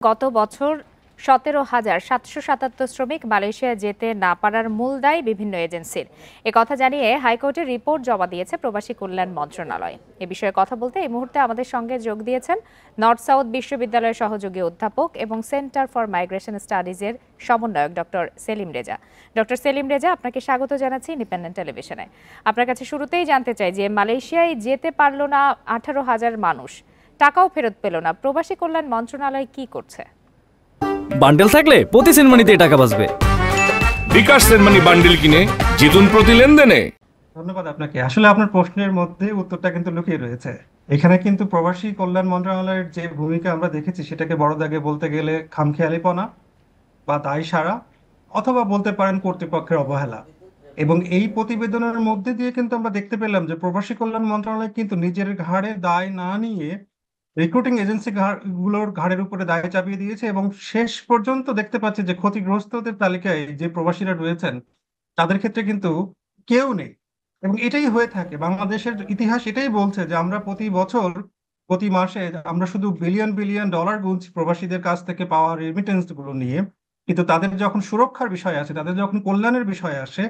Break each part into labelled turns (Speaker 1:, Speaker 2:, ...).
Speaker 1: গত বছর 17,777 শ্রমিক মালয়েশিয়া যেতে না পারার মূল দায় বিভিন্ন এজেন্সির। একথা জানিয়ে হাইকোর্টে রিপোর্ট জমা দিয়েছে প্রবাসী কল্যাণ মন্ত্রণালয়। এ বিষয়ে কথা বলতে এই মুহূর্তে আমাদের সঙ্গে যোগ দিয়েছেন নর্থ সাউথ বিশ্ববিদ্যালয়ের সহযোগী অধ্যাপক এবং সেন্টার ফর মাইগ্রেশন স্টাডিজের সমন্বয়ক ডক্টর সেলিম রেজা। ডক্টর সেলিম রেজা, আপনাকে স্বাগত জানাচ্ছি ইন্ডিপেন্ডেন্ট টেলিভিশনে। আপনার কাছে শুরুতেই জানতে চাই যে মালয়েশিয়ায় যেতে পারল না 18,000 মানুষ, টাকাও ফেরত পেল না, প্রবাসী কল্যাণ মন্ত্রণালয় কি করছে?
Speaker 2: বান্ডেল থাকলে প্রতি সেনমানিতে টাকা বাঁচবে।
Speaker 3: বিকাশ সেনমানি বান্ডেল কিনে জিতুন প্রতি লেনদেনে।
Speaker 4: ধন্যবাদ আপনাকে। আসলে আপনার প্রশ্নের মধ্যে উত্তরটা কিন্তু লুকিয়ে রয়েছে। এখানে কিন্তু প্রবাসী কল্যাণ মন্ত্রণালয়ের যে ভূমিকা আমরা দেখেছি সেটাকে বড় দাগে বলতে গেলে খামখেয়ালিপনা বা দায়সারা, অথবা বলতে পারেন কর্তৃপক্ষের অবহেলা। এবং এই প্রতিবেদনের মধ্যে দিয়ে কিন্তু আমরা দেখতে পেলাম যে প্রবাসী কল্যাণ মন্ত্রণালয় কিন্তু নিজের ঘাড়ে দায় না নিয়ে রিক্রুটিং এজেন্সি গুলোর ঘাড়ের উপরে দায় চাপিয়ে দিয়েছে, এবং শেষ পর্যন্ত দেখতে পাচ্ছি যে ক্ষতিগ্রস্তদের তালিকায় যে প্রবাসীরা রয়েছেন তাদের ক্ষেত্রে কিন্তু কেউ নেই। এবং এটাই হয়ে থাকে, বাংলাদেশের ইতিহাস এটাই বলছে যে আমরা প্রতি বছর প্রতি মাসে আমরা শুধু বিলিয়ন বিলিয়ন ডলার গুনছি প্রবাসীদের কাছ থেকে পাওয়া রেমিটেন্স গুলো নিয়ে, কিন্তু তাদের যখন সুরক্ষার বিষয় আসে, তাদের যখন কল্যাণের বিষয় আসে,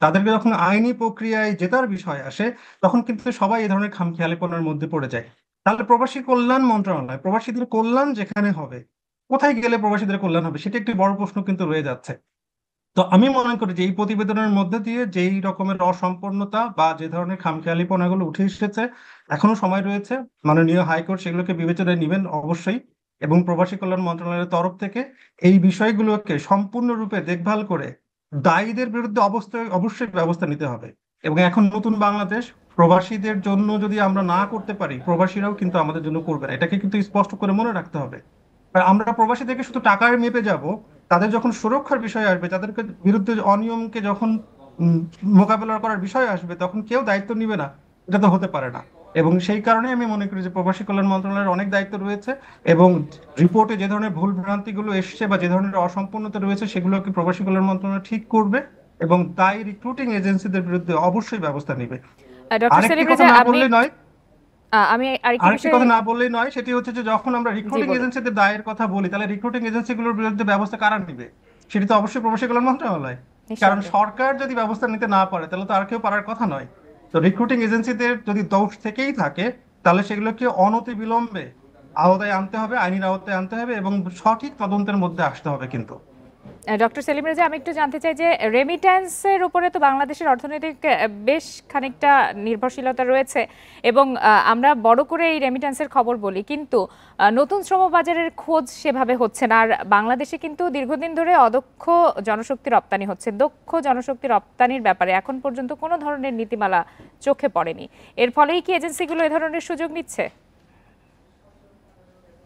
Speaker 4: তাদেরকে যখন আইনি প্রক্রিয়ায় জেতার বিষয় আসে, তখন কিন্তু সবাই এই ধরনের খামখেয়ালিপনার মধ্যে পড়ে যায়। তাহলে প্রবাসী কল্যাণ মন্ত্রণালয়, প্রবাসীদের কল্যাণ যেখানে হবে, কোথায় গেলে প্রবাসীদের কল্যাণ হবে, সেটা একটি বড় প্রশ্ন কিন্তু রয়ে যাচ্ছে। তো আমি মনে করি যে এই প্রতিবেদনের মধ্যে দিয়ে যেই রকমের অসম্পূর্ণতা বা যে ধরনের খামখেয়ালিপনাগুলো উঠে এসেছে, এখনো সময় রয়েছে। মাননীয় হাইকোর্ট সেগুলোকে বিবেচনায় নেবেন অবশ্যই, এবং প্রবাসী কল্যাণ মন্ত্রণালয়ের তরফ থেকে এই বিষয়গুলোকে সম্পূর্ণরূপে দেখভাল করে দায়ীদের বিরুদ্ধে অবশ্যই ব্যবস্থা নিতে হবে। এবং এখন নতুন বাংলাদেশ, প্রবাসীদের জন্য যদি আমরা না করতে পারি, প্রবাসীরাও কিন্তু আমাদের জন্য করবে না, এটাকে কিন্তু স্পষ্ট করে মনে রাখতে হবে। আর আমরা প্রবাসীদেরকে শুধু টাকায় মেপে যাব, তাদের যখন সুরক্ষার বিষয় আসবে, তাদের বিরুদ্ধে অনিয়মকে যখন মোকাবেলা করার বিষয় আসবে, তখন কেউ দায়িত্ব নিবে না, এটা তো হতে পারে না। এবং সেই কারণে আমি মনে করি যে প্রবাসী কল্যাণ মন্ত্রণালয়ের অনেক দায়িত্ব রয়েছে, এবং রিপোর্টে যে ধরনের ভুল ভ্রান্তিগুলো এসছে বা যে ধরনের অসম্পূর্ণতা রয়েছে সেগুলোকে প্রবাসী কল্যাণ মন্ত্রণালয় ঠিক করবে, এবং দায়ী রিক্রুটিং এজেন্সিদের বিরুদ্ধে অবশ্যই ব্যবস্থা নেবে। আরেকটি কথা না বললে নয়, আরেকটি কথা না বললেই নয়, সেটি হচ্ছে যে যখন আমরা রিক্রুটিং এজেন্সিদের দায়ের কথা বলি, তাহলে রিক্রুটিং এজেন্সিগুলোর বিরুদ্ধে ব্যবস্থা কারা নিবে? সেটি তো অবশ্যই প্রবাসী কল্যাণ মন্ত্রণালয়। কারণ সরকার যদি ব্যবস্থা নিতে না পারে, তাহলে তো আর কেউ পারার কথা নয়। তো রিক্রুটিং এজেন্সিদের যদি দোষ থেকেই থাকে, তাহলে সেগুলোকে অনতি বিলম্বে আওতায় আনতে হবে, আইনের আওতায় আনতে হবে, এবং সঠিক তদন্তের মধ্যে আসতে হবে। কিন্তু
Speaker 1: ডক্টর সেলিম রেজা, আমি একটু জানতে চাই যে রেমিট্যান্সের উপরে তো বাংলাদেশের অর্থনৈতিক বেশ খানিকটা নির্ভরশীলতা রয়েছে, এবং আমরা বড় করে এই রেমিট্যান্সের খবর বলি, কিন্তু নতুন শ্রমবাজারের খোঁজ সেভাবে হচ্ছে না। আর বাংলাদেশে কিন্তু দীর্ঘদিন ধরে অদক্ষ জনশক্তি রপ্তানি হচ্ছে। দক্ষ জনশক্তি রপ্তানির ব্যাপারে এখন পর্যন্ত কোনো ধরনের নীতিমালা চোখে পড়েনি। এর ফলেই কি এজেন্সিগুলো এ ধরনের সুযোগ নিচ্ছে?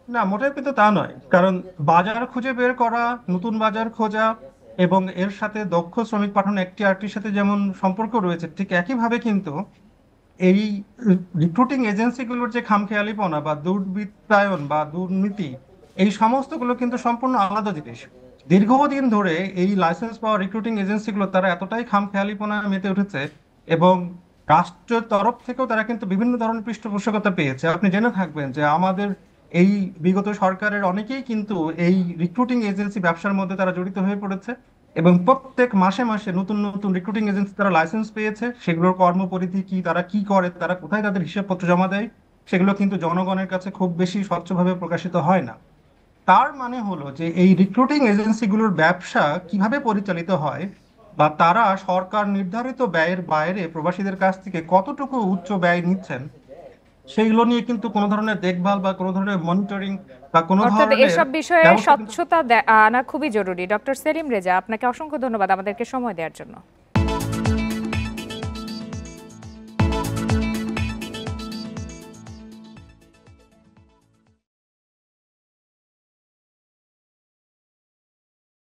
Speaker 4: না, মোটেও কিন্তু তা নয়। কারণ বাজার খুঁজে বের করা, নতুন বাজার খোঁজা, এবং এর সাথে দক্ষ শ্রমিক পাঠানো একটি আরেকটির সাথে যেমন সম্পর্ক রয়েছে, ঠিক একইভাবে কিন্তু এই রিক্রুটিং এজেন্সিগুলোর যে খামখেয়ালিপনা বা দুর্বৃত্তায়ন বা দুর্নীতি, এই সমস্তগুলো কিন্তু সম্পূর্ণ আলাদা জিনিস। দীর্ঘদিন ধরে এই লাইসেন্স পাওয়া রিক্রুটিং এজেন্সিগুলো তারা এতটাই খামখেয়ালিপনা মেতে উঠেছে, এবং রাষ্ট্রের তরফ থেকেও তারা কিন্তু বিভিন্ন ধরনের পৃষ্ঠপোষকতা পেয়েছে। আপনি জেনে থাকবেন যে আমাদের এই বিগত সরকারের অনেকেই কিন্তু এই রিক্রুটিং এজেন্সি ব্যবসার মধ্যে তারা জড়িত হয়ে পড়েছে, এবং প্রত্যেক মাসে মাসে নতুন নতুন রিক্রুটিং এজেন্সি তারা লাইসেন্স পেয়েছে। সেগুলোর কর্মপরিধি কি, তারা কি করে, তারা কোথায় তাদের হিসাবপত্র জমা দেয়, সেগুলো কিন্তু জনগণের কাছে খুব বেশি স্বচ্ছভাবে প্রকাশিত হয় না। তার মানে হলো যে এই রিক্রুটিং এজেন্সিগুলোর ব্যবসা কিভাবে পরিচালিত হয়, বা তারা সরকার নির্ধারিত ব্যয়ের বাইরে প্রবাসীদের কাছ থেকে কতটুকু উচ্চ ব্যয় নিচ্ছেন, সেইগুলো নিয়ে কিন্তু কোনো ধরনের দেখভাল বা কোনো ধরনের মনিটরিং বা কোনো ধরনের
Speaker 1: এসব বিষয়ে স্বচ্ছতা আনা খুবই জরুরি। ডক্টর সেলিম রেজা, আপনাকে অসংখ্য ধন্যবাদ আমাদেরকে সময় দেওয়ার জন্য।